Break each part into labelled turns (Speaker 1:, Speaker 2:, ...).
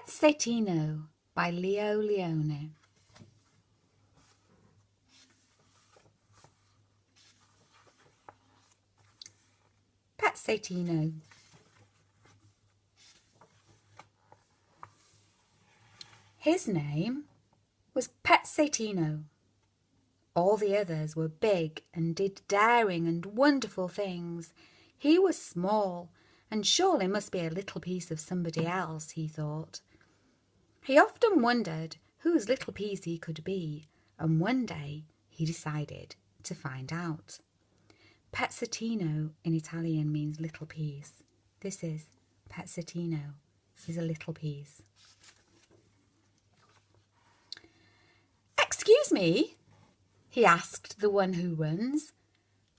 Speaker 1: Pezzettino by Leo Lionni. Pezzettino. His name was Pezzettino. All the others were big and did daring and wonderful things. He was small and surely must be a little piece of somebody else, he thought. He often wondered whose little piece he could be, and one day he decided to find out. Pezzettino in Italian means little piece. This is pezzettino, is a little piece. "Excuse me," he asked the one who runs.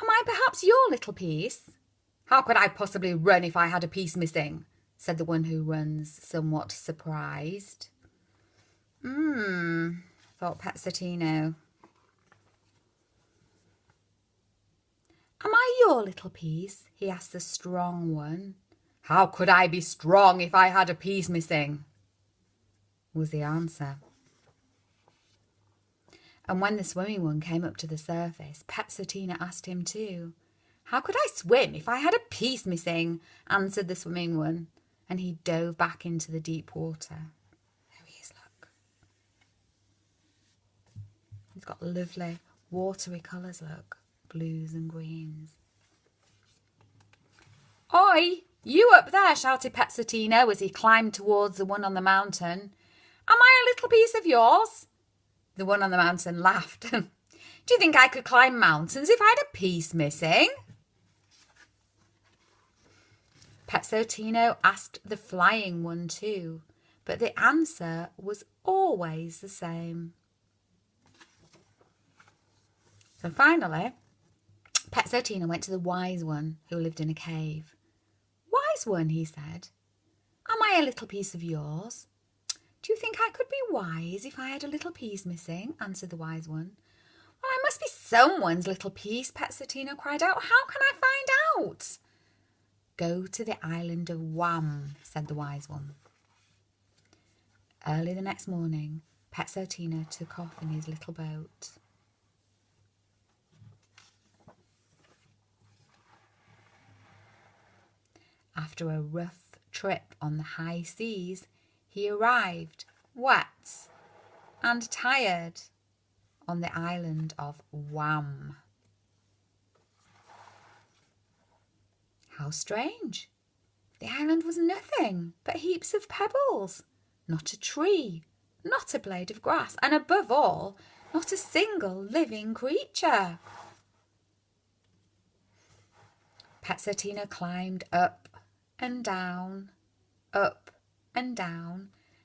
Speaker 1: "Am I perhaps your little piece?" "How could I possibly run if I had a piece missing?" said the one who runs, somewhat surprised. Thought Pezzettino. "Am I your little piece?" he asked the strong one. "How could I be strong if I had a piece missing?" was the answer. And when the swimming one came up to the surface, Pezzettino asked him too. "How could I swim if I had a piece missing?" answered the swimming one, and he dove back into the deep water. There he is, look. He's got lovely watery colours, look, blues and greens. "Oi, you up there," shouted Pezzettino as he climbed towards the one on the mountain. "Am I a little piece of yours?" The one on the mountain laughed. "Do you think I could climb mountains if I had a piece missing?" Pezzettino asked the flying one too, but the answer was always the same. So finally, Pezzettino went to the wise one who lived in a cave. "Wise one," he said, "am I a little piece of yours?" "Do you think I could be wise if I had a little piece missing?" answered the wise one. "Well, I must be someone's little piece," Pezzettino cried out. "How can I find out?" "Go to the island of Wham," said the wise one. Early the next morning, Pezzettino took off in his little boat. After a rough trip on the high seas, he arrived, wet and tired, on the island of Wham. How strange! The island was nothing but heaps of pebbles, not a tree, not a blade of grass, and above all, not a single living creature. Pezzettino climbed up and down,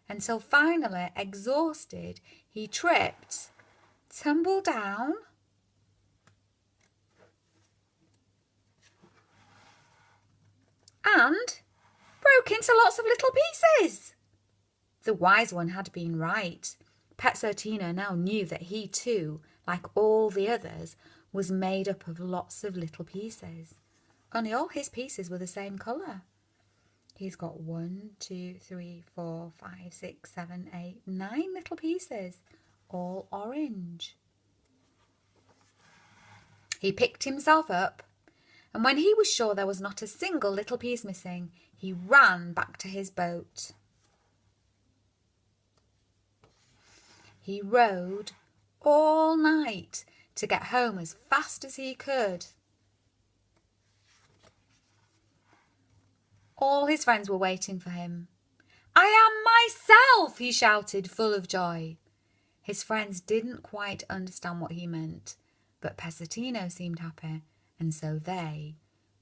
Speaker 1: until finally, exhausted, he tripped, tumbled down, and broke into lots of little pieces. The wise one had been right. Pezzettino now knew that he too, like all the others, was made up of lots of little pieces. Only all his pieces were the same colour. He's got 1, 2, 3, 4, 5, 6, 7, 8, 9 little pieces, all orange. He picked himself up, and when he was sure there was not a single little piece missing, he ran back to his boat. He rowed all night to get home as fast as he could. All his friends were waiting for him. "I am myself," he shouted, full of joy. His friends didn't quite understand what he meant, but Pezzettino seemed happy, and so they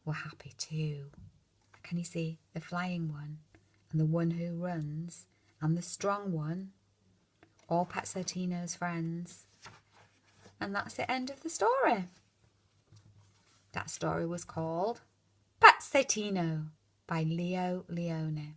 Speaker 1: were happy too. Can you see the flying one, and the one who runs, and the strong one? All Pezzettino's friends. And that's the end of the story. That story was called Pezzettino by Leo Lionni.